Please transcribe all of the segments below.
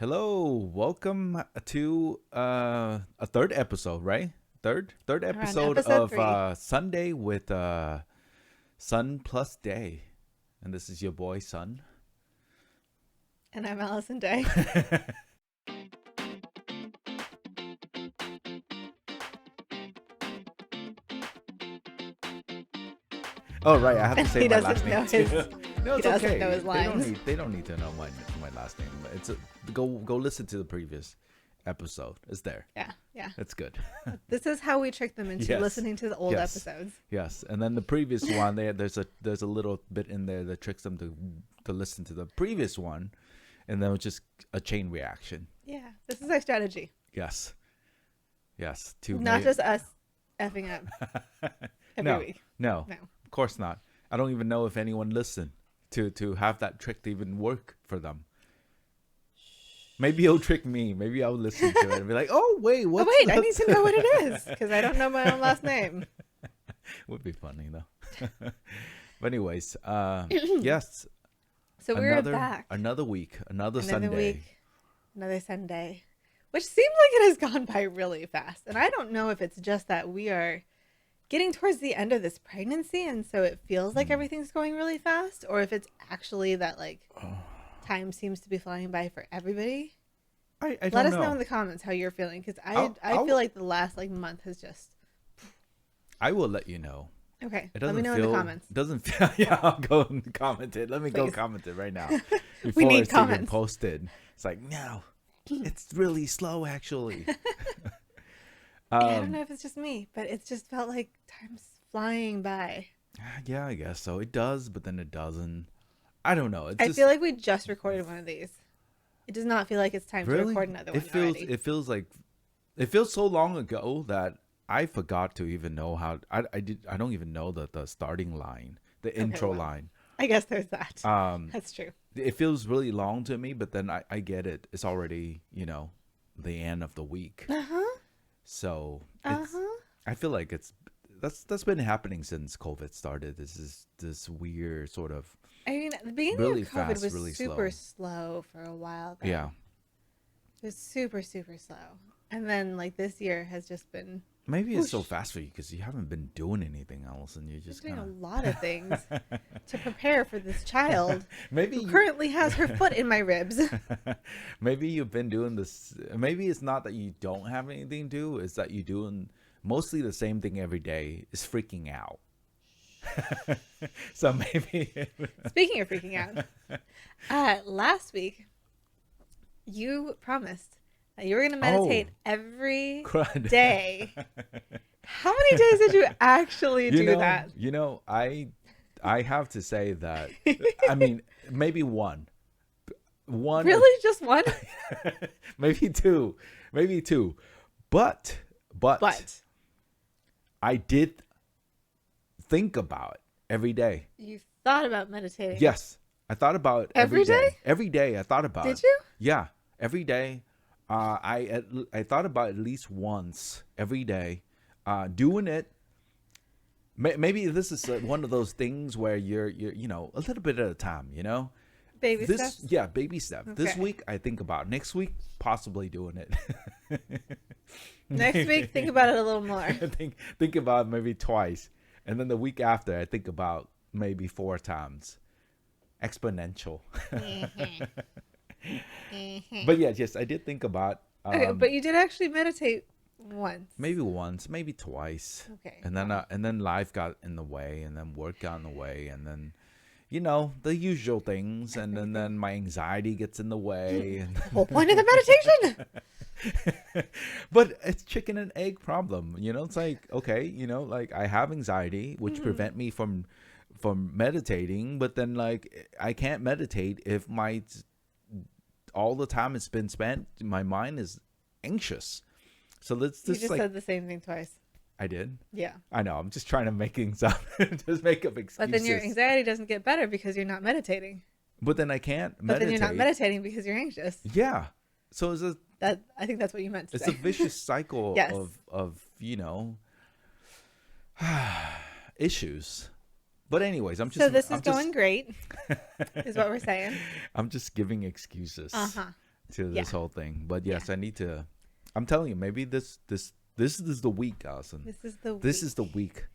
Hello, welcome to a third episode, right? Third We're on episode episode of 3. Sunday with Sun plus Day, and this is your boy Sun. And I'm Allison Day. Oh right, I have to And say he my doesn't last know name his- too. No, he it's doesn't okay. know his lines. They don't need to know my last name. It's go listen to the previous episode. It's there. Yeah. It's good. This is how we trick them into Yes. listening to the old Yes. episodes. Yes, and then the previous one, there's a little bit in there that tricks them to listen to the previous one, and then it's just a chain reaction. Yeah, this is our strategy. Yes, Not just us effing up every week. No, No. of course not. I don't even know if anyone listened to have that trick to even work for them. Maybe it'll trick me. Maybe I'll listen to it and be like, "Oh wait, what? Oh, wait, I need to know what it is because I don't know my own last name. Would be funny though. But anyways, yes. So we're back. Another week, another Sunday. Week, another Sunday, which seems like it has gone by really fast. And I don't know if it's just that we are getting towards the end of this pregnancy and so it feels like everything's going really fast, or if it's actually that time seems to be flying by for everybody. I don't Let us know. know in the comments how you're feeling, because I'll- I feel like the last month has just... I will let you know. Okay, It let doesn't me know feel, in the comments. Doesn't feel. Yeah, I'll go and comment it. Let me go Please. comment it right now. We Before need it's even comments. posted. It's like, no, it's really slow actually. I don't know if it's just me, but it's just felt like time's flying by. Yeah, I guess so. It does, but then it doesn't. I don't know. It's I just, feel like we just recorded one of these. It does not feel like it's time to really? record another one feels. already. It feels so long ago that I forgot to even know how. I don't even know the starting line, the intro well. line. I guess there's that. That's true. It feels really long to me, but then I get it. It's already, the end of the week. So it's, I feel like that's been happening since COVID started. This weird sort of, I mean, the beginning really of COVID fast, was really super slow for a while. Though. yeah. It was super, super slow. And then this year has just been Maybe it's so fast for you because you haven't been doing anything else, and you're just doing kind a lot of things to prepare for this child maybe who currently has her foot in my ribs. maybe you've been doing this. Maybe it's not that you don't have anything to do. It's that you're doing mostly the same thing every day. Is freaking out. So maybe. Speaking of freaking out, last week you promised that you were going to meditate every Crud. day. How many days did you actually do that? I have to say that. I mean, maybe one. Really, just one? Maybe two. But I did think about it every day. You thought about meditating. Yes, I thought about it Every day? Every day I thought about it. Did you? Yeah, every day. I thought about it at least once every day. Doing it. Maybe this is one of those things where you're a little bit at a time. Baby steps? Yeah, baby step. This Okay. week I think about. Next week possibly doing it. Next week, think about it a little more. think about it maybe twice, and then the week after I think about maybe 4 times. Exponential. But yes, I did think about. Okay, but you did actually meditate once. Maybe once, maybe twice. Okay. And then life got in the way, and then work got in the way, and then the usual things, and then my anxiety gets in the way. And The whole point of the meditation. but it's chicken and egg problem. It's like, okay, I have anxiety, which prevent me from meditating, but then I can't meditate if all the time it's been spent, my mind is anxious. So let's You just just said the same thing twice. I did. Yeah. I know. I'm just trying to make things up. Just make up excuses. But then your anxiety doesn't get better because you're not meditating. But then I can't But meditate. then you're not meditating because you're anxious. Yeah. So I think that's what you meant to it's say. a vicious cycle Yes. of issues. But anyways, I'm just So this I'm is just, going great, is what we're saying. I'm just giving excuses. Uh-huh. to Yeah. this whole thing. But yes, Yeah. I need to. I'm telling you, maybe this is the week, Allison. This is the This week. is the week.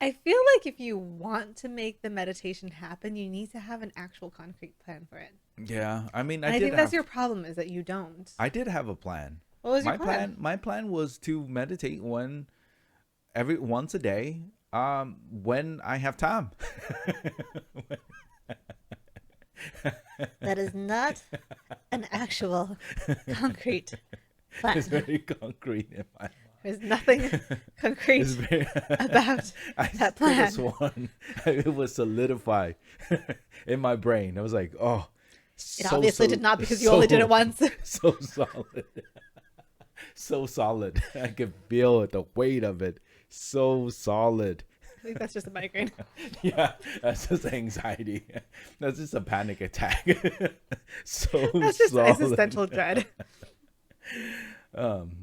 I feel like if you want to make the meditation happen, you need to have an actual concrete plan for it. Yeah, I mean, And I think that's your problem is that you don't. I did have a plan. What was your My plan? my plan was to meditate once a day, when I have time. That is not an actual concrete plan. It's very concrete in my mind. There's nothing concrete It's very, about I that could have plan. sworn it was solidified in my brain. I was like, oh, It obviously did not because you only did it once. So solid. So solid. I could feel it, the weight of it. So solid. I think that's just a migraine. Yeah, that's just anxiety. That's just a panic attack. So That's just solid. existential dread.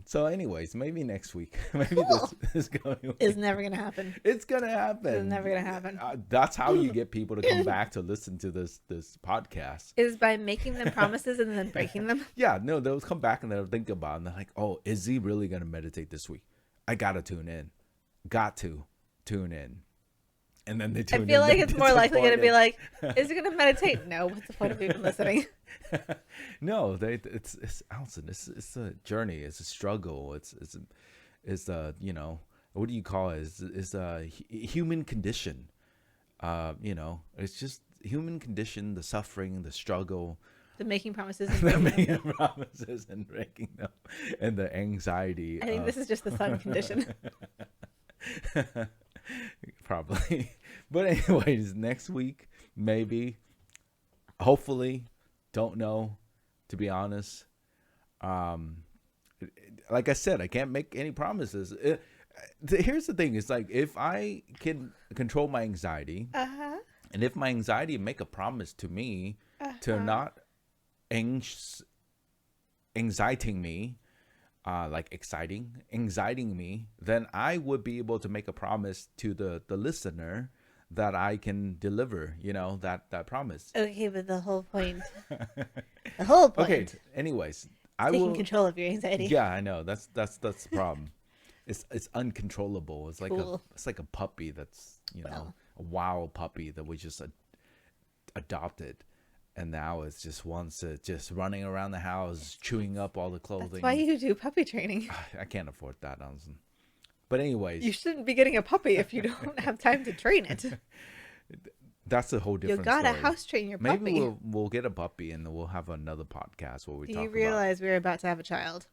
So anyways, maybe next week. Maybe Cool. this is going. It's never gonna happen. It's gonna happen. It's never gonna happen. That's how you get people to come back to listen to this podcast. Is by making them promises and then breaking them. Yeah, no, they'll come back and they'll think about it and they're like, oh, is he really gonna meditate this week? I gotta tune in. Got to tune in. And then they tune I in. feel like they're it's more likely going to be disappointed. like, is he going to meditate? No. What's the point of even listening? No, it's Allison. It's a journey. It's a struggle. It's a what do you call it? It's a human condition. It's just human condition. The suffering, the struggle, The making promises. the And breaking them. making promises and breaking them, and the anxiety. I think this is just the sun condition. Probably. But anyways, next week, maybe, hopefully, don't know, to be honest. Like I said, I can't make any promises. Here's the thing. It's like, if I can control my anxiety, Uh-huh. and if my anxiety make a promise to me to not anxieting me, anxieting me, then I would be able to make a promise to the listener that I can deliver, that promise. Okay, but the whole point. The whole point. Okay. Anyways, I Taking will. control of your anxiety. Yeah, I know. That's the problem. It's uncontrollable. It's like Cool. it's like a puppy that's Well. a wild puppy that we just adopted. And now it's just wants to just running around the house, chewing up all the clothing. That's why you do puppy training. I can't afford that, honestly. But anyways, You shouldn't be getting a puppy if you don't have time to train it. that's a whole You different gotta story. house train your puppy. Maybe we'll get a puppy and then we'll have another podcast where we Do talk you about. realize we're about to have a child?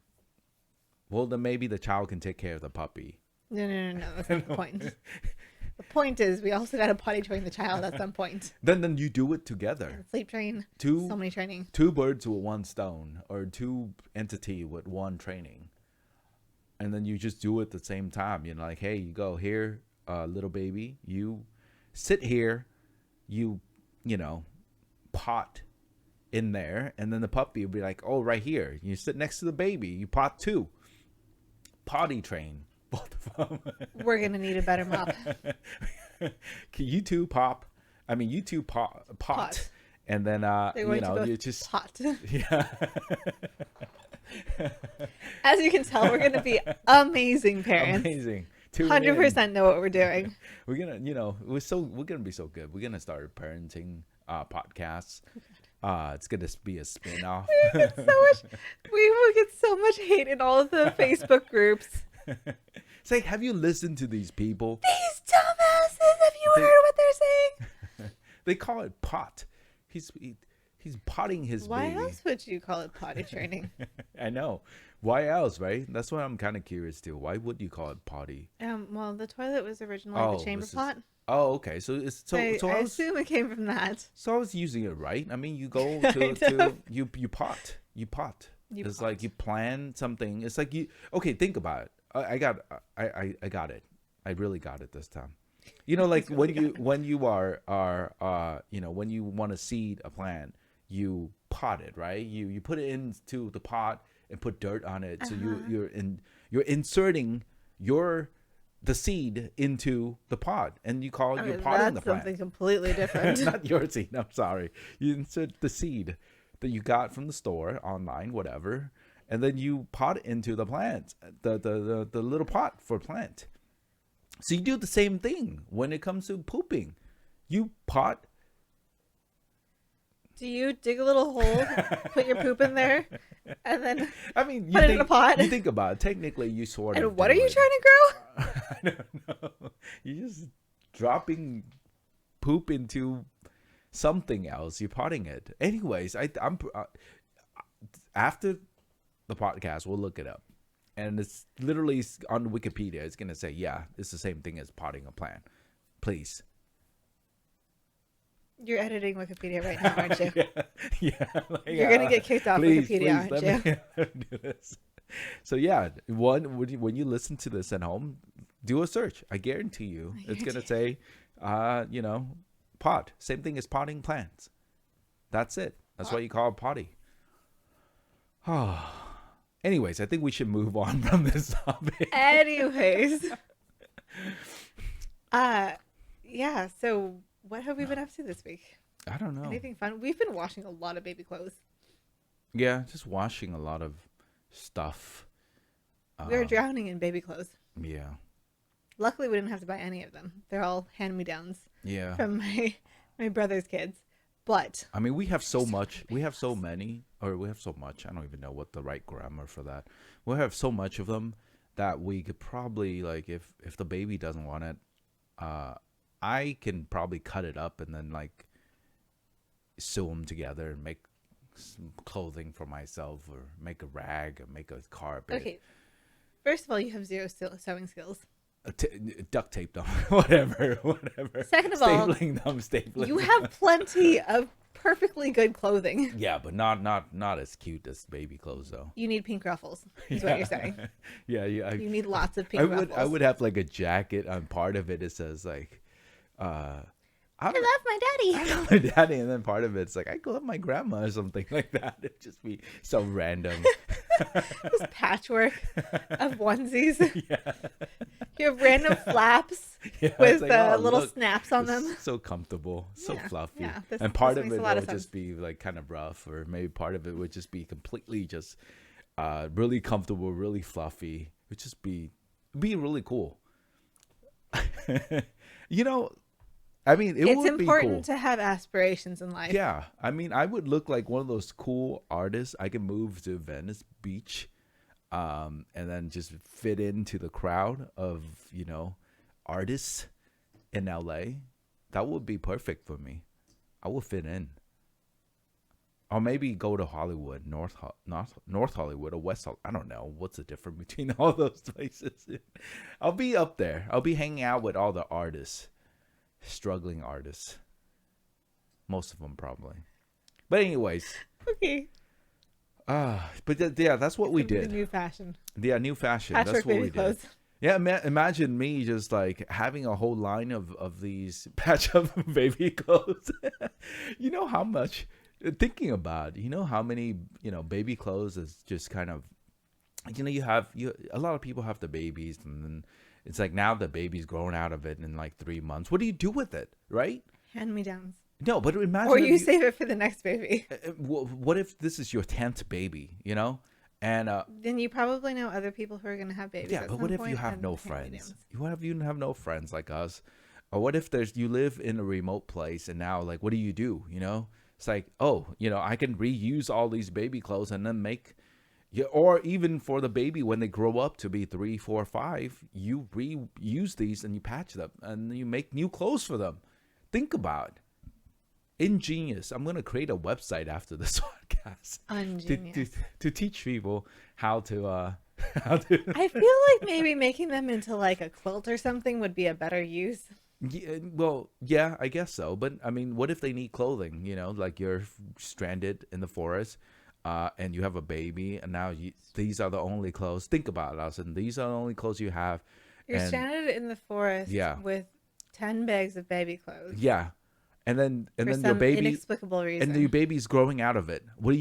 Well, then maybe the child can take care of the puppy. No. That's not the point. The point is, we also gotta potty train the child at some point. Then you do it together. And sleep train. Two So many training. two birds with one stone, or two entity with one training. And then you just do it at the same time. Like, hey, you go here, little baby. You sit here. You pot in there, and then the puppy will be like, oh, right here. You sit next to the baby. You pot too. Potty train both of them. We're gonna need a better mop. You two pop. I mean, you two pot. Pot. And then They're going to you both just pot. yeah. As you can tell, we're gonna be amazing parents. Amazing. Tune 100% in. know what we're doing. We're gonna, we're gonna be so good. We're gonna start a parenting podcasts. It's gonna be a spin-off. We will get so much hate in all of the Facebook groups. Say, have you listened to these people? These dumbasses, have you heard what they're saying? They call it pot. He's potting his Why baby. else would you call it potty training? I know. Why else, right? That's what I'm kind of curious too. Why would you call it potty? Well, the toilet was originally the chamber this is- pot. Oh, okay. So it's I I was, assume it came from that. so I was using it right. I mean, you go Kind to of. you pot. You It's pot. like you plan something. It's like you. Okay, think about it. I got it. I really got it this time. Like when you are when you want to seed a plant, you pot it, right? You put it into the pot and put dirt on it. So you're inserting the seed into the pot, and you're potting the That's plant. something completely different. Not your seed. I'm sorry. You insert the seed. that you got from the store, online, whatever, and then you pot it into the plant, the little pot for plant. So you do the same thing when it comes to pooping. You pot. Do you dig a little hole, put your poop in there, and then I mean, put it in a pot? You think about it. Technically, you sort of. And what are you it. trying to grow? I don't know. You're just dropping poop into something else. You're potting it. Anyways, I'm after the podcast, we'll look it up, and it's literally on Wikipedia. It's gonna say, yeah, it's the same thing as potting a plant. Please. You're editing Wikipedia right now, aren't you? Yeah. Like, You're gonna get kicked off Wikipedia, aren't you? Let me do this. So yeah, when you listen to this at home, do a search. I guarantee you, it's gonna say, pot. Same thing as potting plants. That's it. That's why you call it potty. Anyways, I think we should move on from this topic. Anyways, yeah. So, what have we been up to this week? I don't know. Anything fun? We've been washing a lot of baby clothes. Yeah, just washing a lot of stuff. We were drowning in baby clothes. Yeah. Luckily, we didn't have to buy any of them. They're all hand-me-downs. Yeah. From my brother's kids. But I mean, we have so much. We have so many, or we have so much. I don't even know what the right grammar for that. We have so much of them that we could probably, like, if the baby doesn't want it, I can probably cut it up and then like sew them together and make some clothing for myself, or make a rag, or make a carpet. Okay. First of all, you have zero sewing skills. Duct tape them, whatever. Second of all, stapling. You have plenty of perfectly good clothing. Yeah, but not as cute as baby clothes though. You need pink ruffles, is what you're saying. Yeah. You need lots of pink ruffles. I would have like a jacket on part of it. It says like, I love my daddy. I love my daddy, and then part of it's like I love my grandma or something like that. It'd just be so random. This patchwork of onesies. Yeah. You have random flaps with like, little snaps on them. So comfortable, so fluffy. Yeah, and part of it would just be like kind of rough, or maybe part of it would just be completely just really comfortable, really fluffy. It would just be really cool. I mean, it's would be cool. important to have aspirations in life. Yeah. I mean, I would look like one of those cool artists. I can move to Venice Beach and then just fit into the crowd of, artists in LA. That would be perfect for me. I would fit in. Or maybe go to Hollywood, North Hollywood or West Hollywood. I don't know. What's the difference between all those places? I'll be up there. I'll be hanging out with all the artists. Struggling artists, most of them probably, but anyways. Okay. Yeah, that's what we did. New fashion. Yeah, new fashion. Patchwork that's what baby we clothes. did. Yeah, imagine me just like having a whole line of these patch up baby clothes. You know how much thinking about. You know how many baby clothes is just kind of. A lot of people have the babies, and then it's like now the baby's growing out of it in like 3 months. What do you do with it, right? Hand-me-downs. No, but imagine. Or you save it for the next baby. What if this is your 10th baby, And then you probably know other people who are going to have babies. Yeah, but what if you have no friends? What if you have no friends like us? Or what if you live in a remote place and now, like, what do? It's like, I can reuse all these baby clothes and then make. Yeah, or even for the baby when they grow up to be 3, 4, 5, you reuse these and you patch them and you make new clothes for them. Think about it. Ingenious. I'm gonna create a website after this podcast to teach people how to. I feel like maybe making them into like a quilt or something would be a better use. Yeah, well, yeah, I guess so. But I mean, what if they need clothing? Like you're stranded in the forest. And you have a baby, and now these are the only clothes. Think about it, Allison. These are the only clothes you have. You're stranded in the forest with 10 bags of baby clothes. Yeah, and then your baby, inexplicable reason, and your baby's growing out of it. What do?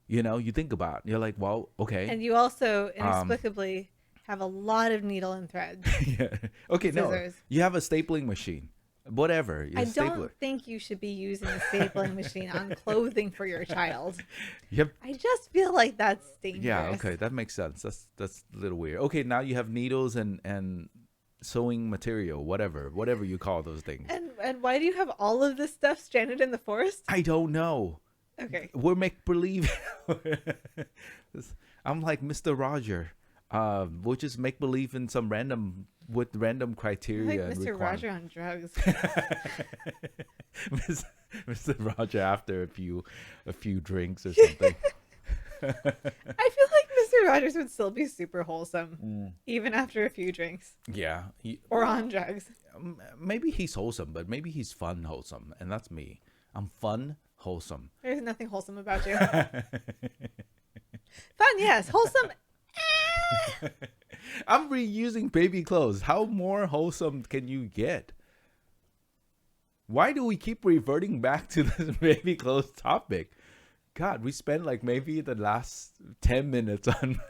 You think about it. You're like, well, okay. And you also inexplicably have a lot of needle and thread. Yeah. Okay, scissors. No, you have a stapling machine. whatever. You I stapler. don't think you should be using a stapling machine on clothing for your child. Yep. I just feel like that's dangerous. Yeah. Okay, that makes sense. That's a little weird. Okay, now you have needles and sewing material, whatever you call those things. And why do you have all of this stuff stranded in the forest? I don't know. Okay. We're make believe. I'm like Mr. Roger. We'll just make believe in some random criteria. Like and Mr. Roger on drugs. Mr. Roger after a few drinks or something. I feel like Mr. Rogers would still be super wholesome, even after a few drinks. Yeah. Or on drugs. Maybe he's wholesome, but maybe he's fun wholesome, and that's me. I'm fun wholesome. There's nothing wholesome about you. Fun, yes. Wholesome. I'm reusing baby clothes. How more wholesome can you get? Why do we keep reverting back to this baby clothes topic? God, we spent like maybe the last 10 minutes on...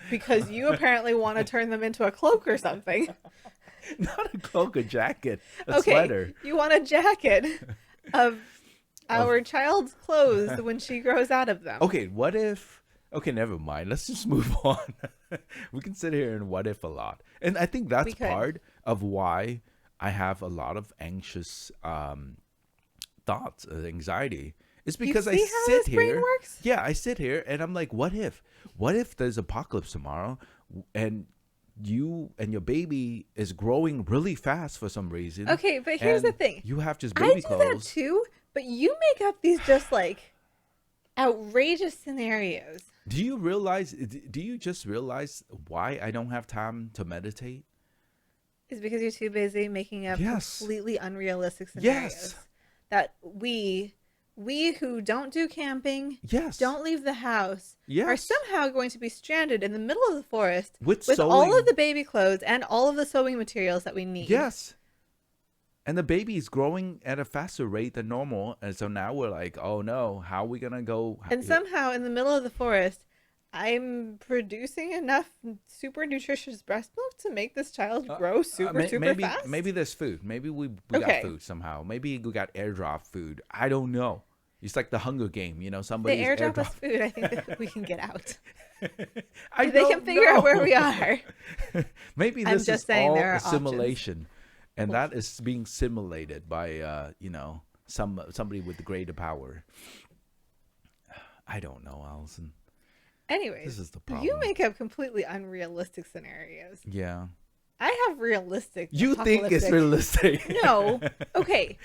Because you apparently want to turn them into a cloak or something. Not a cloak, a jacket, a sweater. You want a jacket of our child's clothes when she grows out of them. Okay, what if... Okay, never mind. Let's just move on. We can sit here and what if a lot. And I think that's part of why I have a lot of anxious thoughts, anxiety. It's because I sit here. Yeah, I sit here and I'm like, what if? What if there's apocalypse tomorrow and you and your baby is growing really fast for some reason? Okay, but here's the thing. You have just baby clothes. I do that too, but you make up these just like outrageous scenarios. Do you just realize why I don't have time to meditate? It's because you're too busy making up completely unrealistic scenarios. Yes. That we who don't do camping, don't leave the house, are somehow going to be stranded in the middle of the forest with all of the baby clothes and all of the sewing materials that we need. Yes. And the baby is growing at a faster rate than normal. And so now we're like, oh no, how are we going to go? And somehow in the middle of the forest, I'm producing enough super nutritious breast milk to make this child grow super fast. Maybe there's food. Maybe we got food somehow. Maybe we got airdrop food. I don't know. It's like the Hunger Game, you know, somebody airdrop us food. I think that we can get out. They can figure out where we are. Maybe this is all assimilation. And that is being simulated by, somebody with greater power. I don't know, Allison. Anyways, this is the problem. You make up completely unrealistic scenarios. Yeah. I have realistic. You think it's realistic? No. Okay.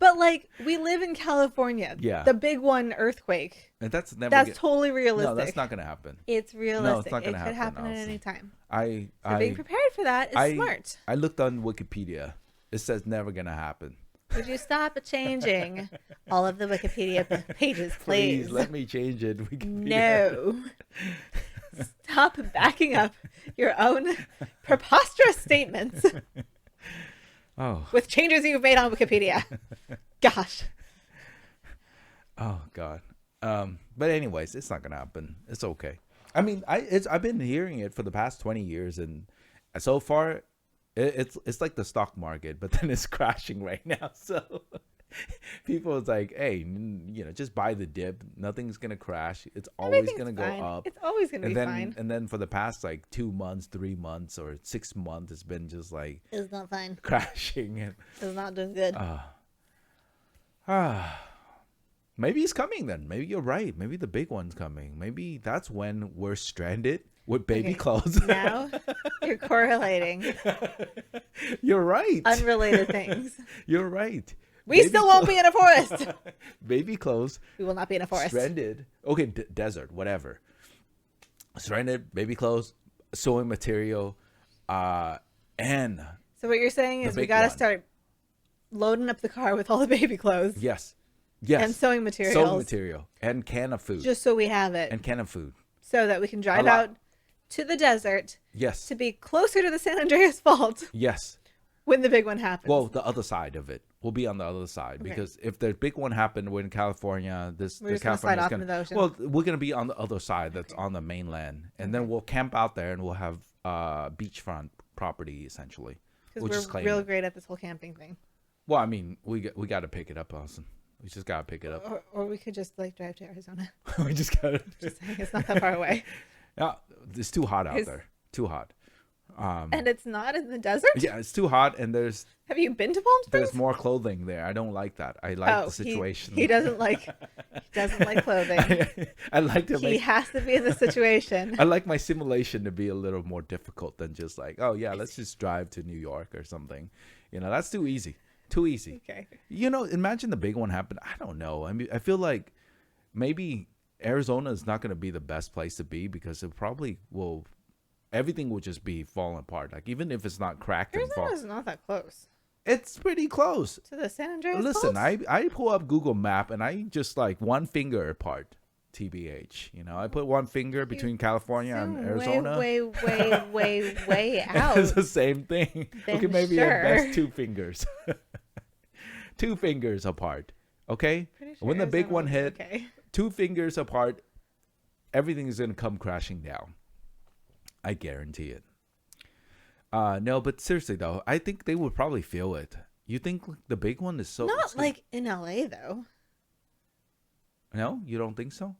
But like we live in California. Yeah. The big one earthquake. And that's totally realistic. No, that's not going to happen. It's realistic. No, it's not going to happen. It could happen at any time. So being prepared for that is smart. I looked on Wikipedia. It says never going to happen. Would you stop changing all of the Wikipedia pages, please? Please let me change it. Wikipedia. No. Stop backing up your own preposterous statements with changes you've made on Wikipedia. Gosh. Oh, God. But anyways, it's not going to happen. It's okay. I mean, I've been hearing it for the past 20 years, and so far, it's like the stock market, but then it's crashing right now. So people is like, hey, just buy the dip. Nothing's gonna crash. It's always gonna go up. It's always gonna be fine. And then for the past like 2 months, 3 months, or 6 months, it's been just like it's not fine. Crashing. It's not doing good. Maybe it's coming then. Maybe you're right. Maybe the big one's coming. Maybe that's when we're stranded with baby clothes. Now you're correlating. You're right. Unrelated things. You're right. We still won't be in a forest. Baby clothes. We will not be in a forest. Stranded. Okay, desert, whatever. Stranded, baby clothes, sewing material, and... So what you're saying is we got to start loading up the car with all the baby clothes. Yes. And sewing materials. Sewing material. And can of food. Just so we have it. And can of food. So that we can drive out to the desert. Yes. To be closer to the San Andreas Fault. Yes. When the big one happens. Well, the other side of it. We'll be on the other side. Okay. Because if the big one happened, we're in California. We're just going to slide off into the ocean. Well, we're going to be on the other side that's on the mainland. And then we'll camp out there and we'll have beachfront property, essentially. Because we're real great at this whole camping thing. Well, I mean, we got to pick it up, Austin. We just got to pick it up. Or we could just like drive to Arizona. We just got to. Just saying, it's not that far away. Yeah, it's too hot out there. Too hot. And it's not in the desert? Yeah, it's too hot, and Have you been to Palm Springs? there's more clothing there. I don't like that. I like the situation. He doesn't like clothing. I like to He has to be in the situation. I like my simulation to be a little more difficult than just like, oh yeah, let's just drive to New York or something. That's too easy. Too easy. Okay. Imagine the big one happened. I don't know. I mean, I feel like maybe Arizona is not going to be the best place to be because it probably will. Everything will just be falling apart. Like even if it's not cracked and fall. Arizona's not that close It's pretty close. to the San Andreas Listen, Fault? I pull up Google Map and I just like one finger apart. TBH. I put one finger between California and Zoom Arizona. way out. It's the same thing. Then Okay, maybe sure. at best 2 fingers. 2 fingers apart. Okay? Pretty sure When the big Arizona one was hit, okay. 2 fingers apart, everything is going to come crashing down. I guarantee it. No, but seriously though, I think they would probably feel it. You think the big one is so... Not like in LA though. No? You don't think so?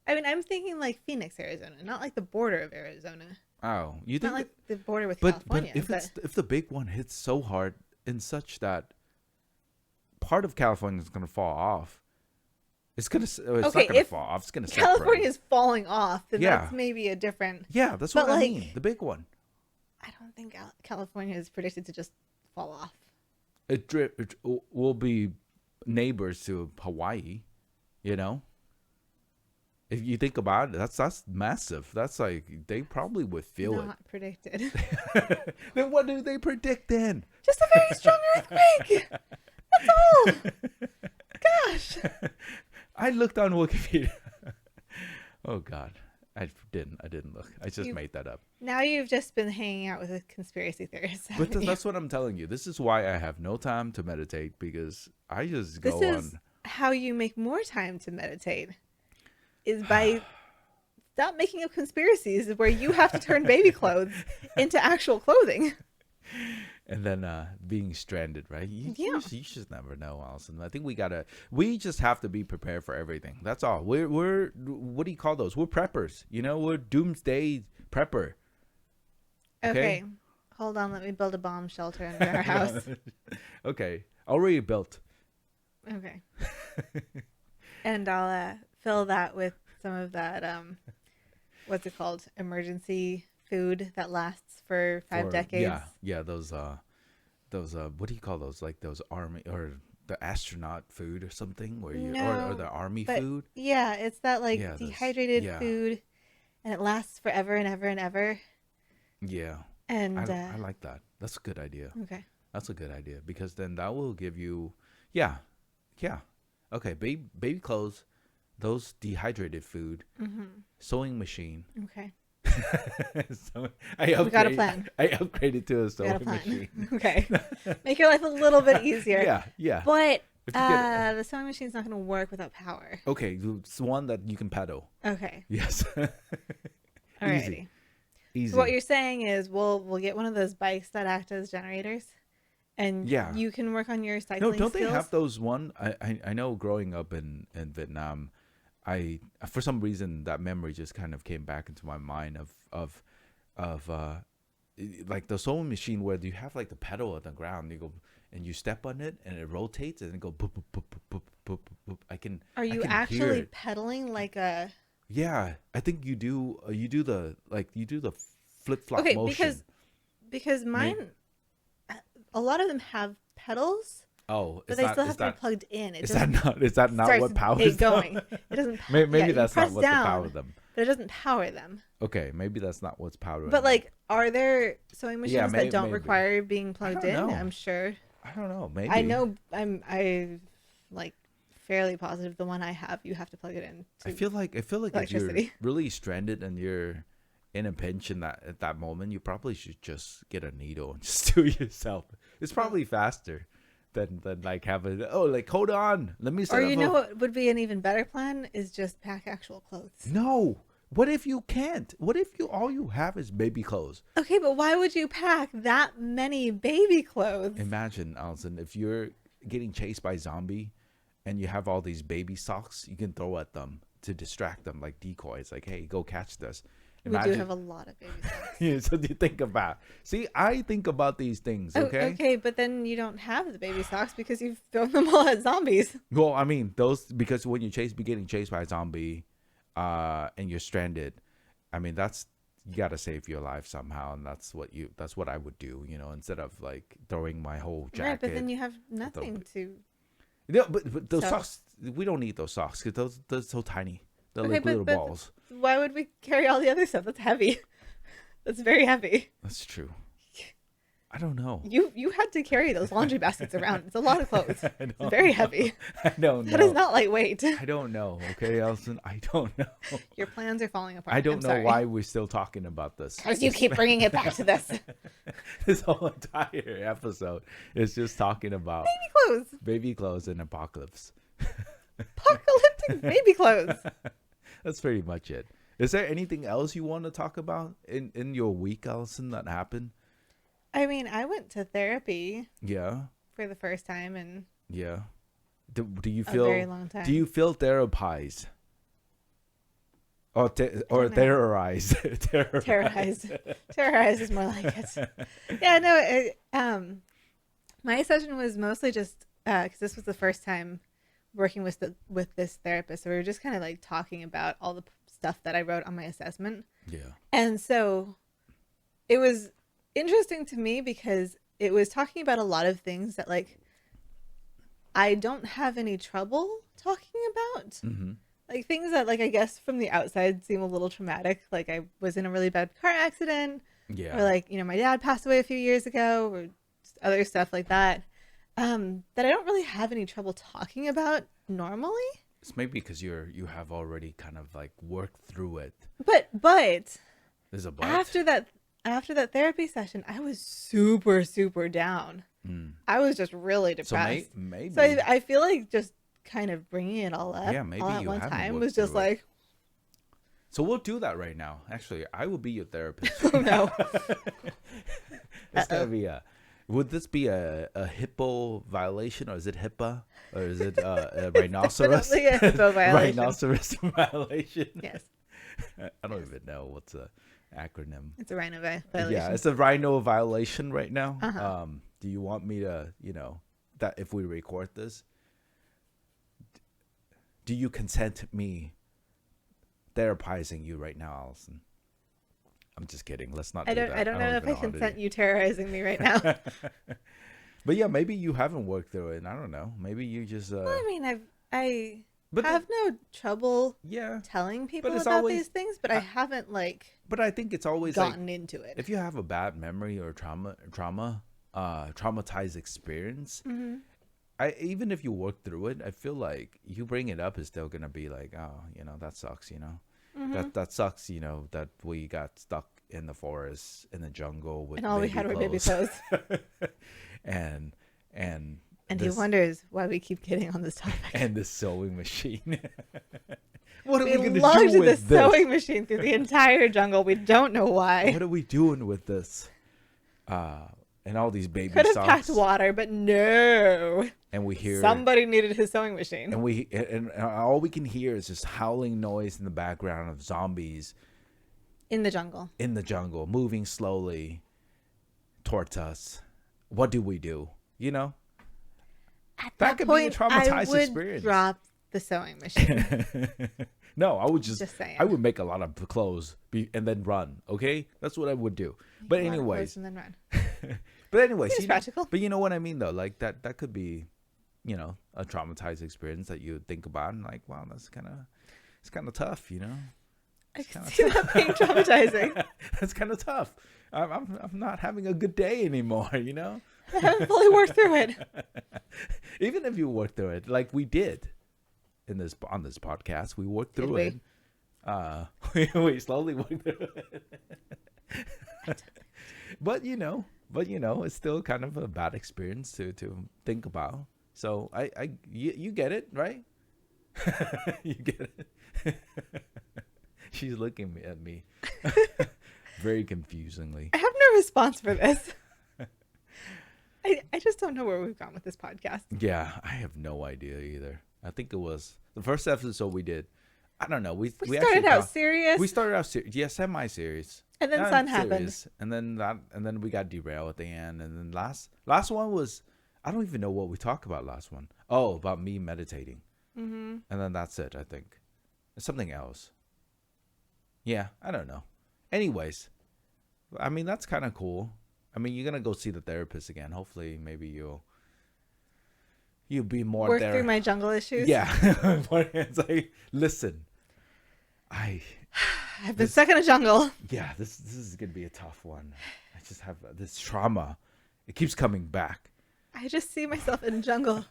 I mean, I'm thinking like Phoenix, Arizona, not like the border of Arizona. Oh, you think... Not like the border with But California. if the big one hits so hard in such that part of California is going to fall off, it's not going to fall off. It's going to separate. California is falling off, then Yeah. that's maybe a different. Yeah, that's But, what I like, mean. The big one. I don't think California is predicted to just fall off. It will be neighbors to Hawaii. If you think about it, that's massive. That's like they probably would feel Not predicted. it. Then what do they predict then? Just a very strong earthquake. That's all. Gosh. I looked on Wikipedia. Oh God, I didn't look. I just made that up. Now you've just been hanging out with a conspiracy theorist. But that's what I'm telling you. This is why I have no time to meditate because I just go This on. is how you make more time to meditate. Is by stop making up conspiracies where you have to turn baby clothes into actual clothing. And then being stranded, right? You just never know, Allison. I think we just have to be prepared for everything. That's all. We're what do you call those? We're preppers. We're doomsday prepper. Okay. Hold on, let me build a bomb shelter under our house. Okay. Already built. Okay. And I'll fill that with some of that what's it called? Emergency food that lasts for 5 decades. Yeah, those what do you call those? Like those army or the astronaut food or something where or the army food? Yeah, it's that like dehydrated food and it lasts forever and ever and ever. Yeah. And I like that. That's a good idea. Okay. That's a good idea because then that will give you okay, baby clothes, those dehydrated food, sewing machine. Okay. So we got a plan. I upgraded to a sewing machine. Okay. Make your life a little bit easier. Yeah. But the sewing machine's not going to work without power. Okay, it's one that you can pedal. Okay. Yes. Alrighty. Easy. So what you're saying is we'll get one of those bikes that act as generators, and you can work on your cycling No, don't skills? they have those one? I know growing up in Vietnam, I for some reason that memory just kind of came back into my mind of like the sewing machine where you have like the pedal on the ground, you go and you step on it and it rotates and it go boop boop boop boop boop boop boop. Are you actually pedaling like a? Yeah, I think you do. You do the flip flop motion. because mine, a lot of them have pedals. Oh, but they still have to be plugged in. Is that not what powers them? Going. It doesn't. Maybe that's not what powers them. But it doesn't power them. Okay, maybe that's not what's powering. But them. like, are there sewing machines that don't maybe. require being plugged in? Know. I'm sure. I don't know. Maybe I know. I'm like fairly positive the one I have, you have to plug it in. I feel like if you're really stranded and you're in a pinch at that moment, you probably should just get a needle and just do it yourself. It's probably faster than like having hold on, let me. Or you know what would be an even better plan is just pack actual clothes. No, What if you can't? What if you all you have is baby clothes? Okay, but why would you pack that many baby clothes? Imagine, Allison, if you're getting chased by a zombie and you have all these baby socks you can throw at them to distract them like decoys. Like, hey, go catch this. Imagine. We do have a lot of baby socks. Yeah, so do you think about? See, I think about these things, okay? Okay, but then you don't have the baby socks because you've thrown them all at zombies. Well, I mean, those, because when you getting chased by a zombie and you're stranded, I mean, you got to save your life somehow, and that's what I would do, instead of like throwing my whole jacket. Right, but then you have nothing to. Yeah, but those socks, we don't need those socks because they're so tiny. They're like little balls. Why would we carry all the other stuff? That's heavy. That's very heavy. That's true. I don't know. You had to carry those laundry baskets around. It's a lot of clothes. It's very heavy. I don't know. That is not lightweight. I don't know. Okay, Allison, I don't know. Your plans are falling apart. I don't know why we're still talking about this. Because you keep bringing it back to this. This whole entire episode is just talking about baby clothes and apocalypse. Apocalyptic baby clothes. That's pretty much it. Is there anything else you want to talk about in your week, Allison, that happened? I mean, I went to therapy. Yeah. For the first time in. Yeah. Do you feel? A very long time. Do you feel therapized? Or terrorized? Terrorized. Terrorized is more like it. Yeah. No. My session was mostly just because this was the first time working with this therapist, so we were just kind of like talking about all the stuff that I wrote on my assessment. Yeah. And so it was interesting to me because it was talking about a lot of things that like I don't have any trouble talking about. Mm-hmm. Like things that like I guess from the outside seem a little traumatic. Like I was in a really bad car accident. Yeah. Or like, my dad passed away a few years ago, or just other stuff like that. That I don't really have any trouble talking about normally. It's maybe because you have already kind of like worked through it. But there's a but. After that therapy session, I was super, super down. I was just really depressed. So maybe. So I feel like just kind of bringing it all up all at one time was just like. So we'll do that right now. Actually, I will be your therapist. Oh, no. It's going to be would this be a hippo violation, or is it HIPAA, or is it a rhinoceros? Definitely a hippo violation. Rhinoceros violation. Yes. I don't even know what's the acronym. It's a rhino violation. Yeah, it's a rhino violation right now. Uh-huh. Do you want me to, that if we record this, do you consent me therapizing you right now, Allison? I'm just kidding. Let's not do that. I don't know if I consent you terrorizing me right now. But yeah, maybe you haven't worked through it. I don't know. Maybe you just. Well, I mean, I have no trouble telling people about these things, but I haven't But I think it's always gotten into it. If you have a bad memory or traumatized experience, mm-hmm. Even if you work through it, I feel like you bring it up is still gonna be like, oh, that sucks, mm-hmm. that sucks, that we got stuck in the forest, in the jungle with and all we had were baby clothes. and he wonders why we keep getting on this topic. And the sewing machine. What are we going to do with the sewing machine through the entire jungle. We don't know why. What are we doing with this? And all these baby could have socks. packed water, but no. And we hear somebody needed his sewing machine. And all we can hear is just howling noise in the background of zombies in the jungle. Moving slowly towards us. What do we do? At that could point, be a traumatized I would experience. Drop the sewing machine. No, I would just saying. I would make a lot of clothes and then run. Okay, that's what I would do. But anyways, and then run. But anyways, practical. But you know what I mean, though. Like that could be, a traumatized experience that you think about and like, wow, it's kind of tough, I can see that being traumatizing. That's kind of tough. I'm not having a good day anymore, I haven't fully worked through it. Even if you work through it, like we did on this podcast, we worked through it. We slowly worked through it. But it's still kind of a bad experience to think about. So you get it, right? You get it. She's looking at me very confusingly. I have no response for this. I just don't know where we've gone with this podcast. Yeah, I have no idea either. I think it was the first episode we did. I don't know. We started out serious. We started out yeah, semi-serious. And then sun happened. And then we got derailed at the end. And then last one was, I don't even know what we talked about last one. Oh, about me meditating. Mm-hmm. And then that's it, I think. Something else. Yeah, I don't know. Anyways, I mean, that's kind of cool. I mean, you're going to go see the therapist again. Hopefully, maybe you'll be more work there. Through my jungle issues. Yeah. It's like, listen, I've been stuck in a jungle. Yeah, this is going to be a tough one. I just have this trauma. It keeps coming back. I just see myself in a jungle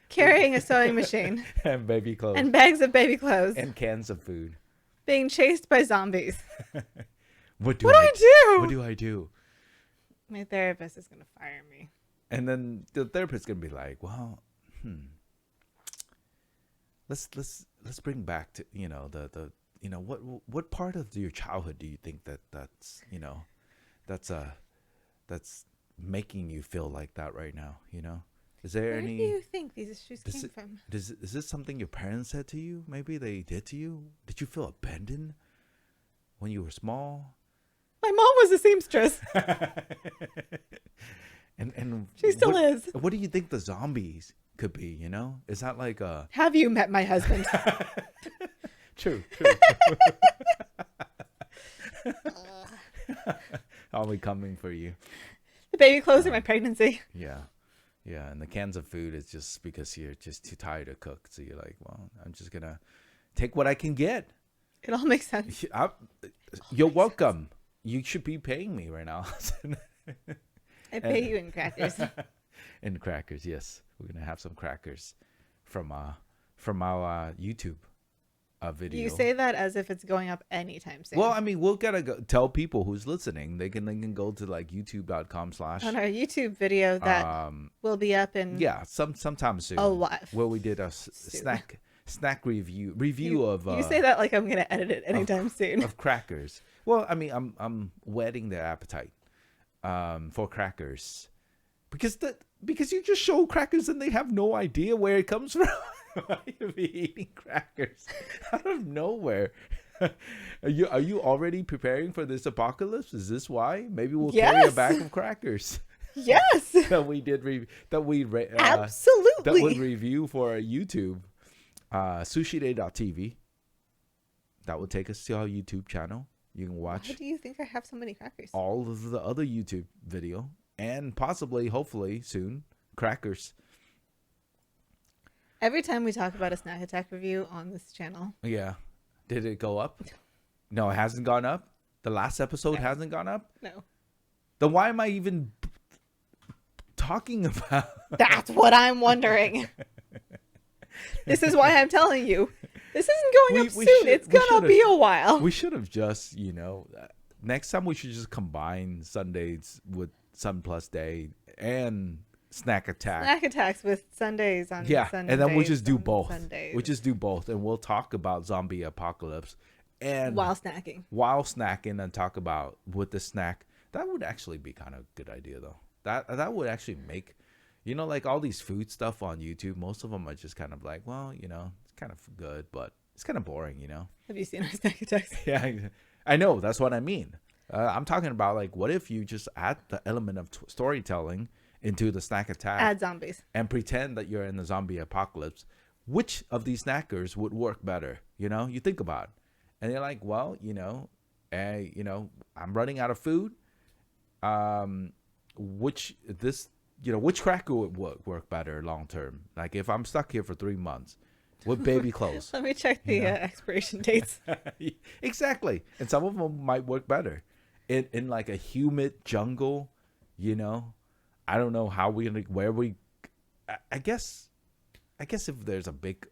carrying a sewing machine. And baby clothes. And bags of baby clothes. And cans of food. Being chased by zombies. What do I do? What do I do? My therapist is going to fire me. And then the therapist is going to be like, well, let's bring back to, what part of your childhood do you think that's making you feel like that right now? Is there Where any? do you think these issues came from? Is this something your parents said to you? Maybe they did to you? Did you feel abandoned when you were small? My mom was a seamstress. and she still is. What do you think the zombies could be? Is that like a? Have you met my husband? True. I'll be coming for you. The baby clothes are my pregnancy. Yeah, and the cans of food is just because you're just too tired to cook. So you're like, well, I'm just gonna take what I can get. It all makes sense. You're welcome. You should be paying me right now. I pay you in crackers. In crackers, yes. We're gonna have some crackers from our YouTube video. You say that as if it's going up anytime soon. Well, I mean, we'll gotta tell people who's listening. They can go to like youtube.com/ on our YouTube video that will be up in sometime soon. A lot. Where we did a snack review of. You say that like I'm gonna edit it anytime soon. Of crackers. Well, I mean, I'm whetting their appetite for crackers because you just show crackers and they have no idea where it comes from. Why you be eating crackers out of nowhere? Are you already preparing for this apocalypse? Is this why? Maybe we'll carry a bag of crackers. Yes. that we absolutely that would review for YouTube. Sushiday.tv. That will take us to our YouTube channel. You can watch. Why do you think I have so many crackers? All of the other YouTube video and possibly, hopefully, soon, crackers. Every time we talk about a snack attack review on this channel. Yeah. Did it go up? No, it hasn't gone up? The last episode hasn't gone up? No. Then why am I even talking about? That's what I'm wondering. This is why I'm telling you. This isn't going up soon. It's going to be a while. We should have just, next time we should just combine Sundays with Sun Plus Day and Snack Attack. Snack Attacks with Sundays on Sundays. And then we'll just do both. Sundays. We'll just do both. And we'll talk about zombie apocalypse. And while snacking. And talk about with the snack. That would actually be kind of a good idea, though. That would actually make, like all these food stuff on YouTube, most of them are just kind of like, well, it's kind of good, but it's kind of boring, Have you seen our Snack Attacks? Yeah, I know. That's what I mean. I'm talking about, like, what if you just add the element of storytelling into the snack attack? Add zombies. And pretend that you're in the zombie apocalypse. Which of these snackers would work better? You think about it. And you're like, well, I'm running out of food. Which cracker would work better long term? Like if I'm stuck here for 3 months with baby clothes. Let me check the expiration dates. Exactly. And some of them might work better in like a humid jungle, I don't know how I guess if there's a big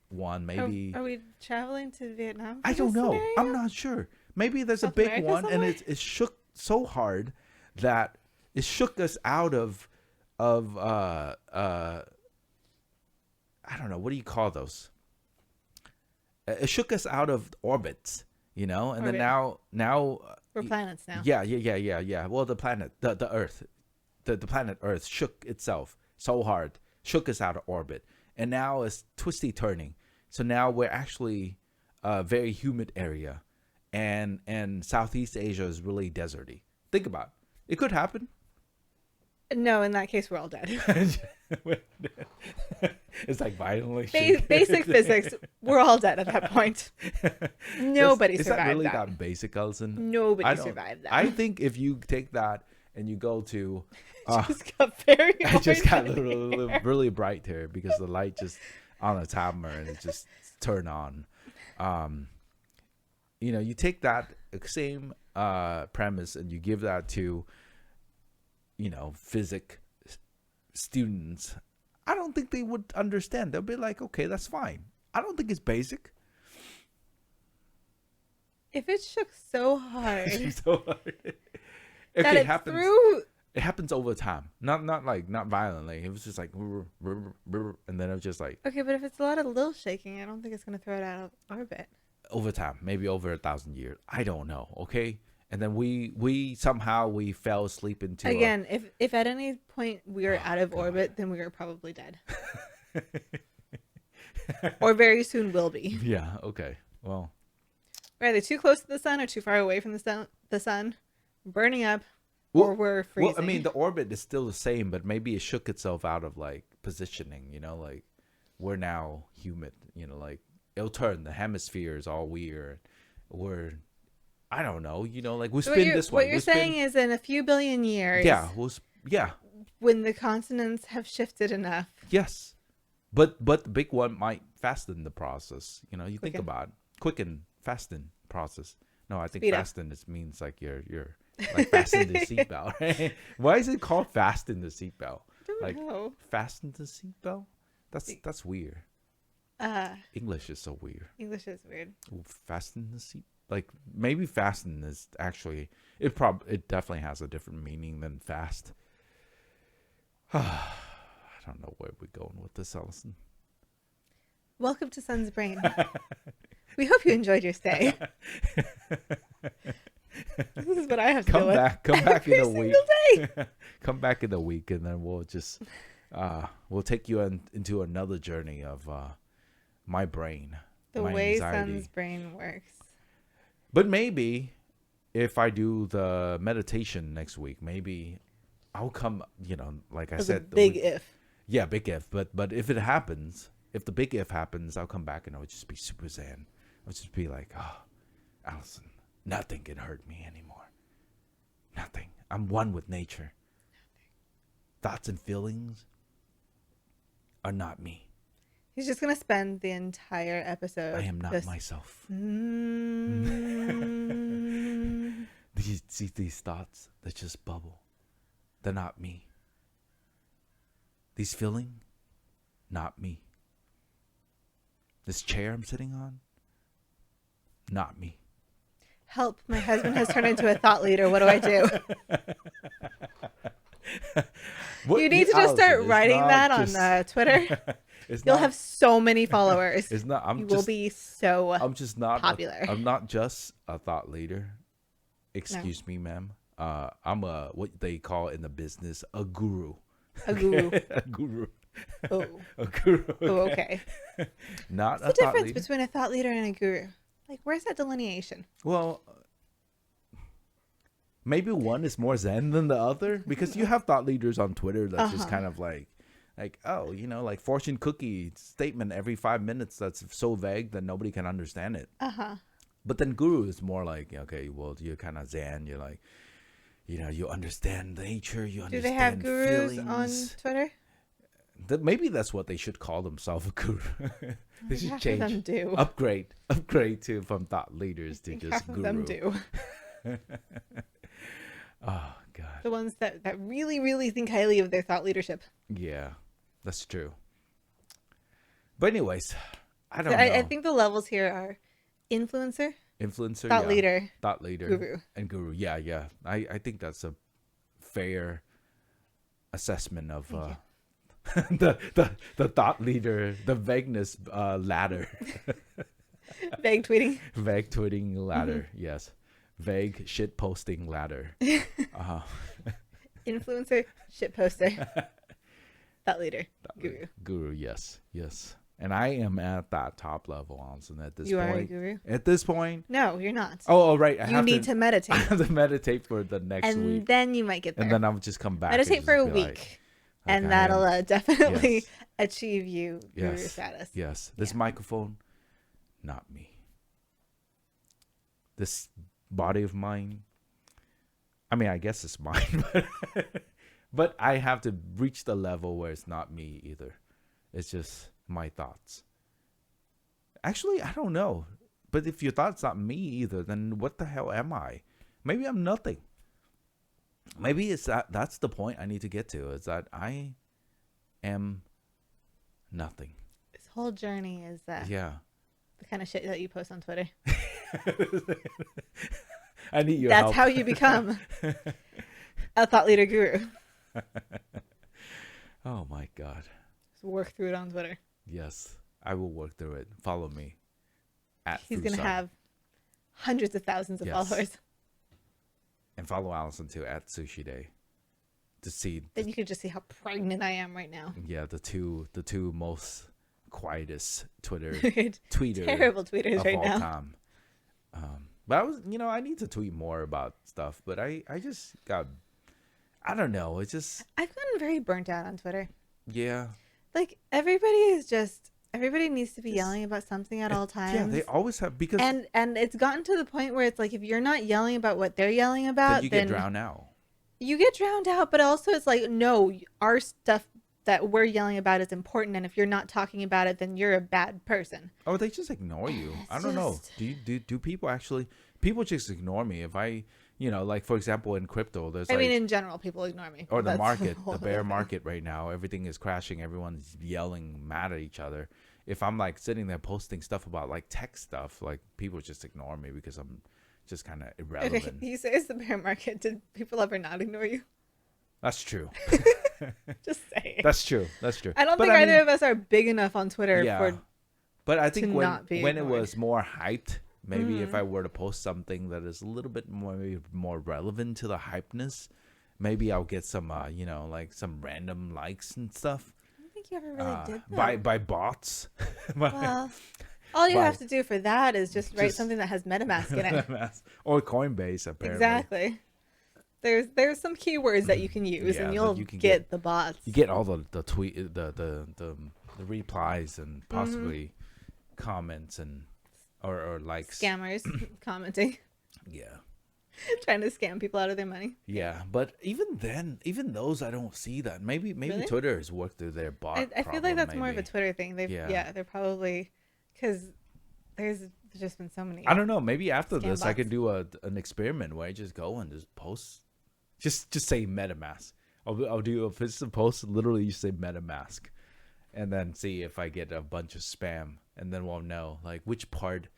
one, maybe. Are we traveling to Vietnam? I don't know. Scenario? I'm not sure. Maybe there's South a big America one somewhere? and it shook so hard that it shook us out of I don't know, what do you call those? It shook us out of orbits And then Orbit. now, We're planets now. yeah. Well, the planet, the Earth, the planet Earth shook itself so hard, shook us out of orbit, and now it's twisty turning. So now we're actually a very humid area, and Southeast Asia is really deserty. Think about it. It could happen. No, in that case, we're all dead. It's like violently Basic physics. We're all dead at that point. Nobody is survived that really that. that basic, Ellison? Nobody survived that. I think if you take that and you go to, Just got very. I just got orange in here. really bright here because the light just on the timer and it just turned on. You take that same premise and you give that to, physics students. I don't think they would understand. They'll be like, okay, that's fine. I don't think it's basic. If it shook so hard So, that okay, it threw. it happens over time. Not violently. It was just like, and then it was just like Okay, but if it's a lot of little shaking, I don't think it's gonna throw it out of orbit. over time, maybe over 1,000 years. I don't know. Okay. And then we somehow fell asleep into Again, if at any point we are out of orbit, then we are probably dead. Or very soon will be. Yeah. Okay. Well. We're either too close to the sun or too far away from the sun, burning up, or we're freezing. Well, I mean, the orbit is still the same, but maybe it shook itself out of like positioning. Like we're now humid. Like it'll turn. The hemisphere is all weird. I don't know. Like we spin this way. What you're saying is, in a few billion years, yeah. when the continents have shifted enough, Yes, but the big one might fasten the process. You think Quicken. about quicken, fasten process. No, I think Speed up. fasten Means like you're like fasten the seatbelt. Right? Why is it called fasten the seatbelt? I don't Like know. fasten the seatbelt? That's weird. English is so weird. English is weird. Ooh, fasten the seat. Like maybe fasten is actually it definitely has a different meaning than fast. I don't know where we're going with this, Ellison. Welcome to Sun's Brain. We hope you enjoyed your stay. This is what I have to deal with. Come back in a week. Day. Come back in a week, and then we'll just we'll take you into another journey of my brain, The my way anxiety. Sun's brain works. But maybe if I do the meditation next week, maybe I'll come. Like I That's said, a big if. Yeah, big if. But if it happens, if the big if happens, I'll come back and I'll just be super zen. I'll just be like, oh, Allison, nothing can hurt me anymore. Nothing. I'm one with nature. Thoughts and feelings are not me. He's just gonna spend the entire episode. I am not just, myself. Mm, These thoughts that just bubble, they're not me. These feelings, not me. This chair I'm sitting on, not me. help! My husband has turned into a thought leader. What do I do? You need to just start writing that on Twitter. You'll have so many followers. It's not. You will be so I'm just not popular. I'm not just a thought leader. Excuse me, ma'am. I'm what they call in the business a guru. A guru. A guru. Oh. A guru. Oh, okay. Not What's a the thought difference leader. between a thought leader and a guru? Like, where's that delineation? Well, maybe one is more zen than the other because you have thought leaders on Twitter that's just kind of like oh, like fortune cookie statement every 5 minutes that's so vague that nobody can understand it. But then guru is more like, okay, well, you're kind of zen. You're like, you understand nature. You Do understand they have gurus feelings. on Twitter? Maybe that's what they should call themselves, a guru. They should Half of them change, do. upgrade to from thought leaders to just Half of guru. them do. Oh God. The ones that really, really think highly of their thought leadership. Yeah, that's true. But anyways, I don't know. I think the levels here are influencer, Influencer, thought yeah. leader, Thought leader, guru. and guru. Yeah. I think that's a fair assessment of the thought leader, the vagueness ladder. Vague tweeting. Vague tweeting ladder. Yes. Vague shit posting ladder. Uh, Influencer, shit poster, thought leader, guru. Guru, yes. And I am at that top level, Alison, at this You point. are a guru? At this point. No, you're not. Oh, right. You need to meditate. I have to meditate for the next week. And then you might get there. And then I'll just come back. Meditate for a week. And that'll definitely achieve you guru status. Yes. This microphone, not me. This body of mine, I mean, I guess it's mine, but I have to reach the level where it's not me either. It's just my thoughts. Actually, I don't know. But if your thoughts not me either, then what the hell am I? Maybe I'm nothing. Maybe it's that's the point I need to get to, is that I am nothing. This whole journey is the kind of shit that you post on Twitter. I need your help. That's how you become a thought leader guru. Oh my God. Just work through it on Twitter. Yes, I will work through it. Follow me. He's going to have hundreds of thousands of followers. And follow Alison too at Sushi Day to see. Then you could just see how pregnant I am right now. Yeah, the two most quietest tweeters terrible tweeters of right all now. time. But I was, I need to tweet more about stuff. But I just got, I don't know. It's just I've gotten very burnt out on Twitter. Yeah. Like everybody needs to be yelling about something at all times. Yeah, they always have, because and it's gotten to the point where it's like, if you're not yelling about what they're yelling about, then you get drowned out. You get drowned out, but also it's like, no, our stuff that we're yelling about is important, and if you're not talking about it, then you're a bad person. Oh, they just ignore you. I don't know. Do people just ignore me if I, like, for example, in crypto, there's I mean, in general, people ignore me. Or the market, the bear market right now, everything is crashing. Everyone's yelling mad at each other. If I'm like sitting there posting stuff about like tech stuff, like people just ignore me because I'm just kind of irrelevant. Okay, you say it's the bear market. Did people ever not ignore you? That's true. Just say it. That's true. I don't think either of us are big enough on Twitter for. But I think when it ignored. was more hyped, maybe if I were to post something that is a little bit more relevant to the hypeness, maybe I'll get some like some random likes and stuff. I don't think you ever really did that. By bots. Well, all you have to do for that is just write something that has MetaMask in it. Or Coinbase, apparently. Exactly. There's some keywords that you can use, and you'll get the bots. You get all the tweet, the replies, and possibly comments and or likes. Scammers commenting. Yeah. Trying to scam people out of their money. Yeah, but even those I don't see that. Maybe Really? Twitter has worked through their bot. I feel like that's more of a Twitter thing. They're probably, because there's just been so many. I don't know. Maybe after scam this, I bots. could do an experiment where I just go and just post, just say MetaMask. I'll do a physical post, literally you say MetaMask, and then see if I get a bunch of spam, and then we'll know like which part,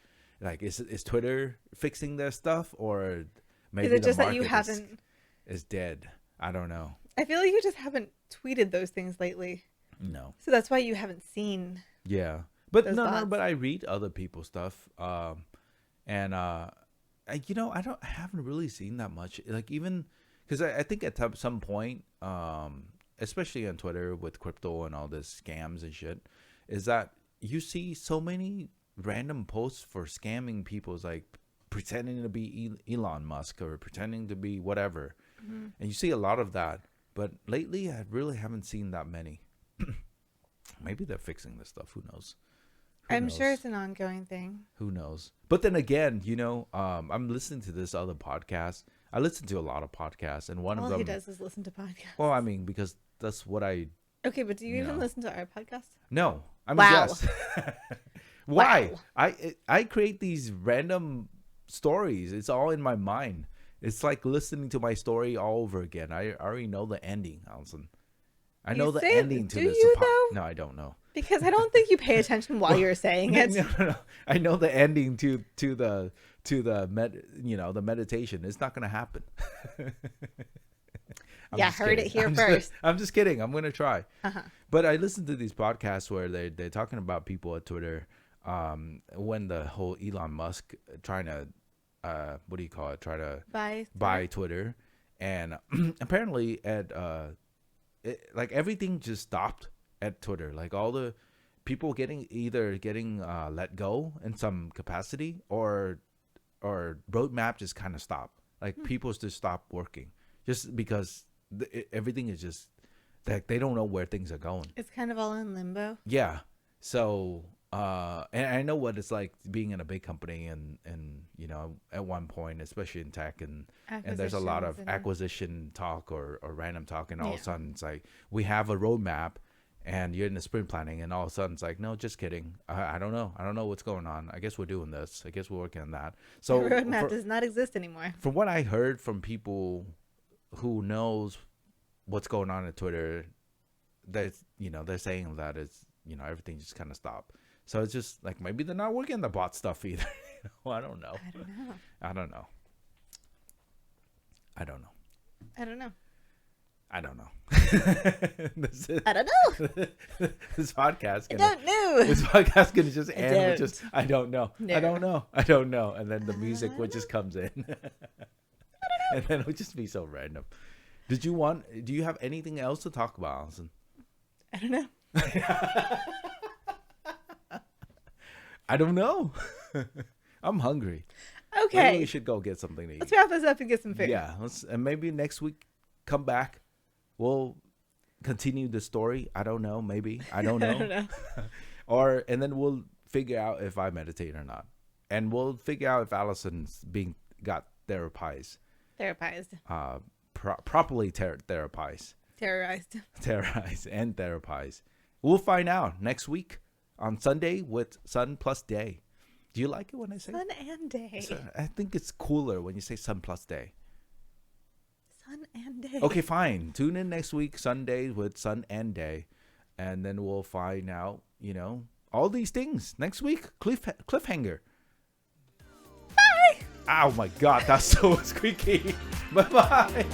like is Twitter fixing their stuff, or maybe is it just the that you market haven't is dead. I don't know. I feel like you just haven't tweeted those things lately. No. So that's why you haven't seen. Yeah, but those no, bots. but I read other people's stuff, and I haven't really seen that much. Like even because I think at some point, especially on Twitter with crypto and all this scams and shit, is that you see so many random posts for scamming people's, like pretending to be Elon Musk or pretending to be whatever, and you see a lot of that. But lately, I really haven't seen that many. Maybe they're fixing this stuff. Who knows? I'm sure it's an ongoing thing. Who knows? But then again, I'm listening to this other podcast. I listen to a lot of podcasts, and one of them. All he does is listen to podcasts. Well, I mean, because that's what I. Okay, but do you even listen to our podcast? No, I mean, Wow. yes. Why? Wow. I create these random stories. It's all in my mind. It's like listening to my story all over again. I already know the ending, Alison. I know the ending to do this. you, though? No, I don't know. Because I don't think you pay attention while you're saying it. No. I know the ending to the the meditation. It's not gonna happen. Yeah, heard it here first. I'm just kidding. I'm gonna try. But I listen to these podcasts where they're talking about people at Twitter, when the whole Elon Musk trying to what do you call it? Try to Bye. buy Twitter, and apparently like everything just stopped at Twitter. Like all the people either getting let go in some capacity, or roadmap just kind of stopped. Like people just stop working just because everything is just like they don't know where things are going. It's kind of all in limbo. Yeah. So and I know what it's like being in a big company, and you know, at one point, especially in tech, and there's a lot of acquisition talk or random talk, and all of a sudden it's like we have a roadmap, and you're in the sprint planning, and all of a sudden it's like, no, just kidding. I don't know what's going on. I guess we're doing this. I guess we're working on that. So the roadmap does not exist anymore. From what I heard from people who knows what's going on at Twitter, they're saying that it's, you know, everything just kind of stopped. So it's just like maybe they're not working on the bot stuff either. I don't know. I don't know. This podcast. This podcast gonna just end with just I don't know. No. I don't know. And then the music would just comes in. And then it would just be so random. Do you have anything else to talk about, Allison? I don't know. I don't know. I'm hungry. Okay. Maybe we should go get something to eat. Let's wrap this up and get some food. Yeah. And maybe next week, come back. We'll continue the story. I don't know. Maybe. I don't know. I don't know. And then we'll figure out if I meditate or not. And we'll figure out if Allison's got therapized. Properly therapized. Terrorized and therapized. We'll find out next week on Sunday with Sun plus Day. Do you like it when I say Sun and Day? I think it's cooler when you say Sun plus Day. Sun and Day. Okay, fine. Tune in next week, Sunday with Sun and Day. And then we'll find out, you know, all these things next week. Cliffhanger. Bye. Oh my God, that's so squeaky. Bye-bye.